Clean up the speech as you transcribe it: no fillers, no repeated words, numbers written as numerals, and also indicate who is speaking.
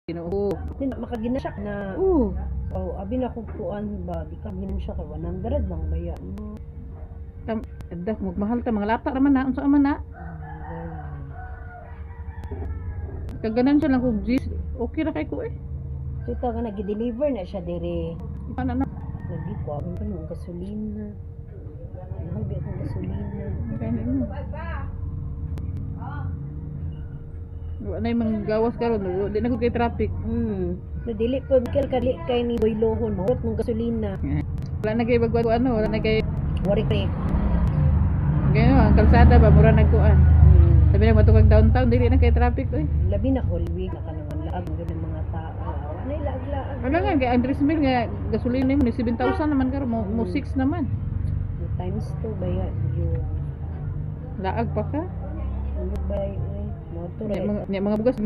Speaker 1: Ginoo.
Speaker 2: Din makaginasyak na
Speaker 1: Oo.
Speaker 2: abi na kung kuan ba di ka ginom siya ka 100 lang baya mo.
Speaker 1: Adak magmahal ta mga lata raman na unsa man na. Kaganan siya lang kog gis. Okay ra kay ko eh.
Speaker 2: So ito nga nag-deliver na siya dire.
Speaker 1: Ana na.
Speaker 2: Lagi ko ang kanong gasolina. Mahal ba akong gasolina?
Speaker 1: Kani mo. Wa na yung gawas karon, di na ko kay traffic.
Speaker 2: Nadili po kali kay ni Boy Lohon mahot ng gasolina.
Speaker 1: Wala na kay bagwa ano, wala na kay
Speaker 2: Wari kay.
Speaker 1: gano ang kalsada ba mura nagkuan. Sabi na matukag downtown dili na kay traffic oy.
Speaker 2: Labi na Hollywood na kanang laag ng mga tao. Ano laag-laag.
Speaker 1: Wala nga kay Andres Mil nga gasolina mo ni 7,000 naman karon mo 6 naman.
Speaker 2: Times 2 ba yan? Yung
Speaker 1: Laag pa ka.
Speaker 2: ano ba yun? Motor
Speaker 1: Nya mga bugas